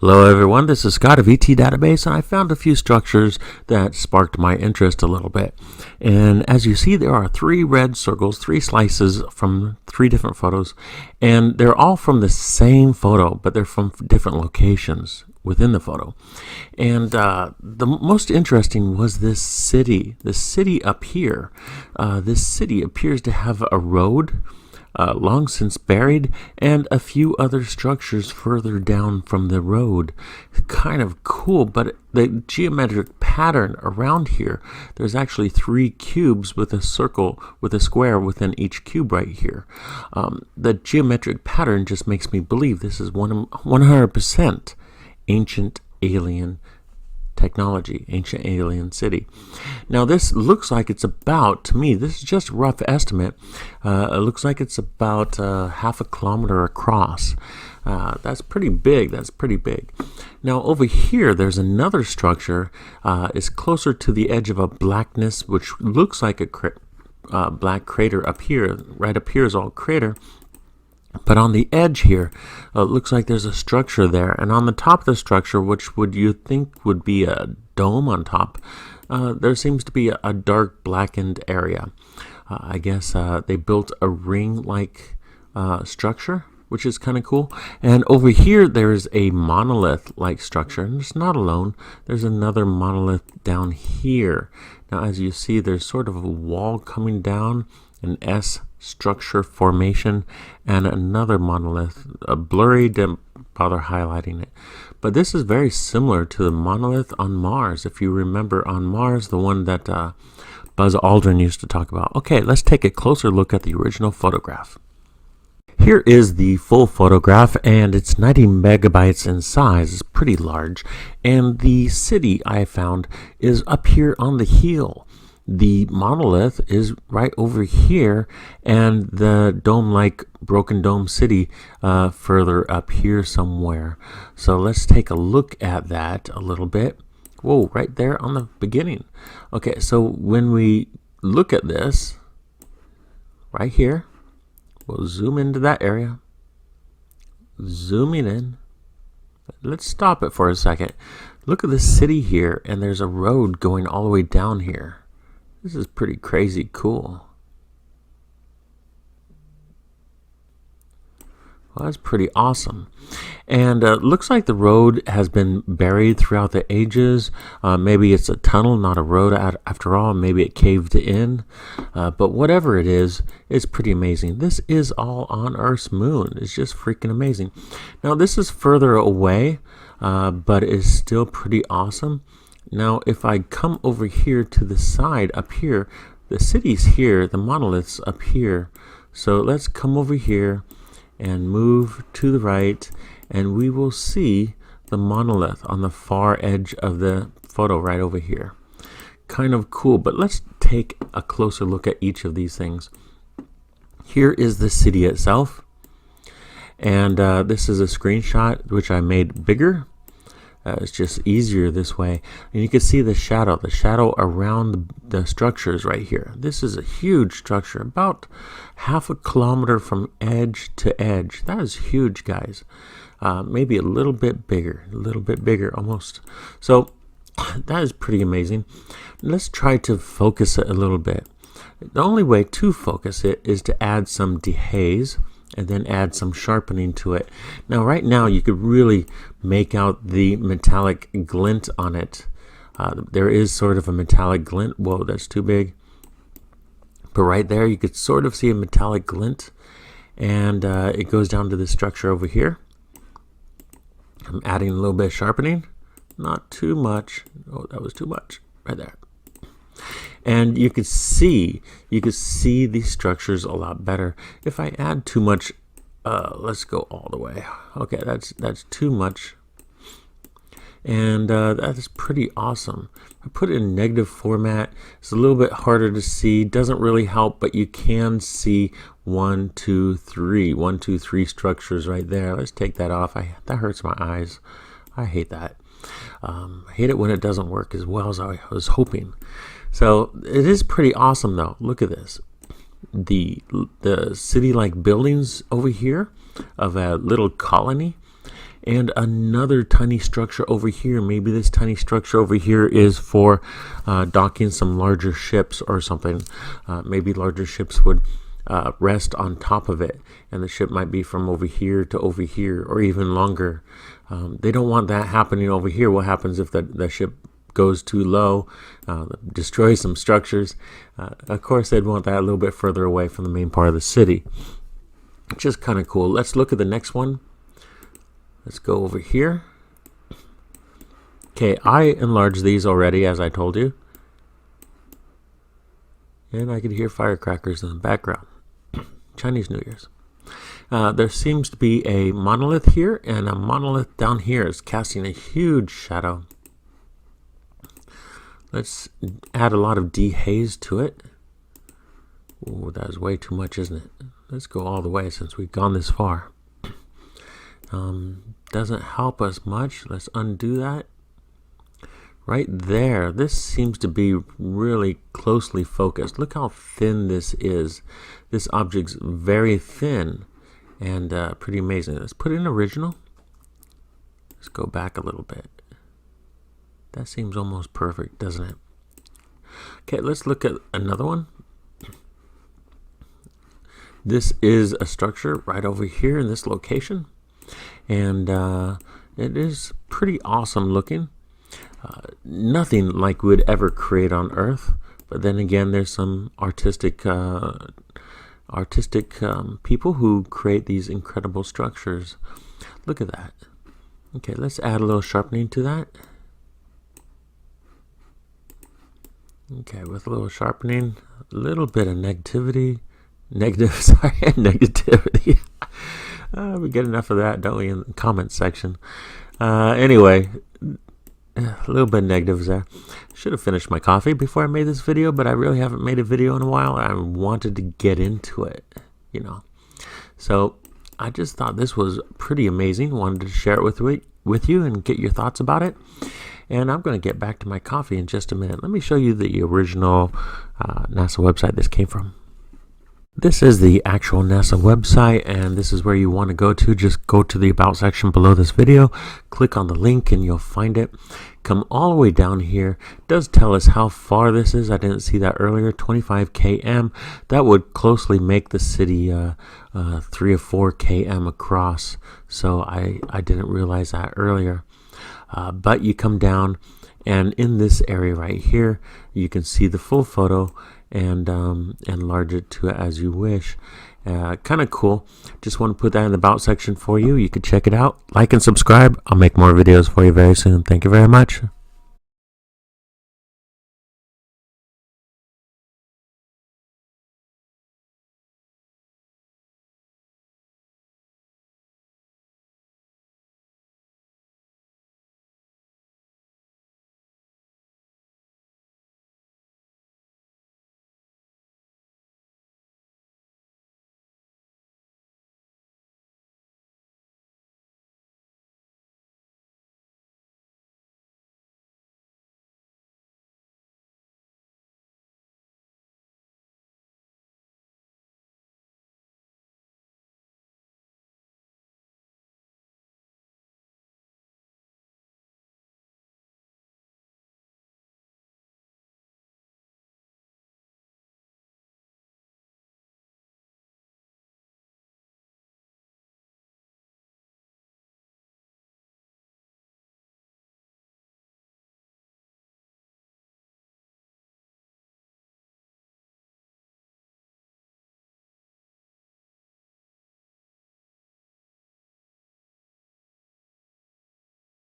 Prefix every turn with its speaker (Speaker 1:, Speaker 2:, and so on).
Speaker 1: Hello everyone, this is Scott of ET Database, and I found a few structures that sparked my interest a little bit. And as you see, there are 3 red circles, 3 slices from 3 different photos, and they're all from the same photo, but they're from different locations within the photo. And the most interesting was this city up here. This city appears to have a road long since buried, and a few other structures further down from the road. Kind of cool, but the geometric pattern around here, there's actually 3 cubes with a circle, with a square within each cube right here. The geometric pattern just makes me believe this is 100% ancient alien technology, ancient alien city. Now this looks like it's about, to me, this is just a rough estimate, it looks like it's about half a kilometer across. That's pretty big. Now over here there's another structure. It's closer to the edge of a blackness, which looks like a black crater up here. Right up here is all crater. But on the edge here, it looks like there's a structure there. And on the top of the structure, which would you think would be a dome on top, there seems to be a dark blackened area. I guess they built a ring-like structure, which is kind of cool. And over here, there's a monolith-like structure. And it's not alone. There's another monolith down here. Now, as you see, there's sort of a wall coming down, an S structure formation, and another monolith, blurry, didn't bother highlighting it. But this is very similar to the monolith on Mars. If you remember on Mars, the one that Buzz Aldrin used to talk about. Okay, let's take a closer look at the original photograph. Here is the full photograph, and it's 90 megabytes in size. It's pretty large. And the city I found is up here on the hill. The monolith is right over here, and the dome-like broken dome city further up here somewhere. So let's take a look at that a little bit. Whoa, right there on the beginning. Okay, so when we look at this right here, we'll zoom into that area. Zooming in. Let's stop it for a second. Look at the city here, and there's a road going all the way down here. This is pretty crazy cool. Well, that's pretty awesome. And looks like the road has been buried throughout the ages. Maybe it's a tunnel, not a road after all. Maybe it caved in. But whatever it is, it's pretty amazing. This is all on Earth's moon. It's just freaking amazing. Now, this is further away, but it's still pretty awesome. Now, if I come over here to the side up here, the city's here, the monolith's up here. So let's come over here and move to the right, and we will see the monolith on the far edge of the photo right over here. Kind of cool, but let's take a closer look at each of these things. Here is the city itself, and this is a screenshot which I made bigger. It's just easier this way. And you can see the shadow around the structures right here. This is a huge structure, about half a kilometer from edge to edge. That is huge, guys. Maybe a little bit bigger almost. So that is pretty amazing. Let's try to focus it a little bit. The only way to focus it is to add some dehaze and then add some sharpening to it. Now right now you could really make out the metallic glint on it. There is sort of a metallic glint. Whoa, that's too big. But right there you could sort of see a metallic glint, and it goes down to the structure over here. I'm adding a little bit of sharpening. Not too much. Oh, that was too much. Right there. And you could see these structures a lot better. If I add too much, let's go all the way. Okay, that's too much. And that is pretty awesome. I put it in negative format. It's a little bit harder to see. Doesn't really help, but you can see 1, 2, 3 structures right there. Let's take that off. That hurts my eyes. I hate that. I hate it when it doesn't work as well as I was hoping. So it is pretty awesome though. Look at this. The city-like buildings over here of a little colony, And another tiny structure over here. Maybe this tiny structure over here is for docking some larger ships or something. Maybe larger ships would rest on top of it, and the ship might be from over here to over here, or even longer. They don't want that happening over here. What happens if the ship goes too low, destroys some structures? Of course, they'd want that a little bit further away from the main part of the city. Which is kind of cool. Let's look at the next one. Let's go over here. Okay, I enlarged these already, as I told you. And I could hear firecrackers in the background. Chinese New Year's. There seems to be a monolith here, and a monolith down here is casting a huge shadow. Let's add a lot of dehaze to it. Ooh, that is way too much, isn't it? Let's go all the way since we've gone this far. Doesn't help us much. Let's undo that. Right there, this seems to be really closely focused. Look how thin this is. This object's very thin and pretty amazing. Let's put in original. Let's go back a little bit. That seems almost perfect, doesn't it? Okay, let's look at another one. This is a structure right over here in this location, and it is pretty awesome looking. Nothing like we would ever create on Earth, but then again, there's some artistic people who create these incredible structures. Look at that. Okay, let's add a little sharpening to that. Okay, with a little sharpening, a little bit of negativity. Negativity. We get enough of that, don't we, in the comment section? Anyway, a little bit of negatives there. Should have finished my coffee before I made this video, but I really haven't made a video in a while. I wanted to get into it, you know. So I just thought this was pretty amazing. Wanted to share it with you and get your thoughts about it. And I'm going to get back to my coffee in just a minute. Let me show you the original NASA website this came from. This is the actual NASA website, and this is where you want to go to. Just go to the About section below this video, click on the link, and you'll find it. Come all the way down here. It does tell us how far this is. I didn't see that earlier. 25 km. That would closely make the city 3 or 4 km across. So I didn't realize that earlier. But you come down, and in this area right here, you can see the full photo and enlarge it to it as you wish. Kind of cool. Just want to put that in the About section for you. You can check it out. Like and subscribe. I'll make more videos for you very soon. Thank you very much.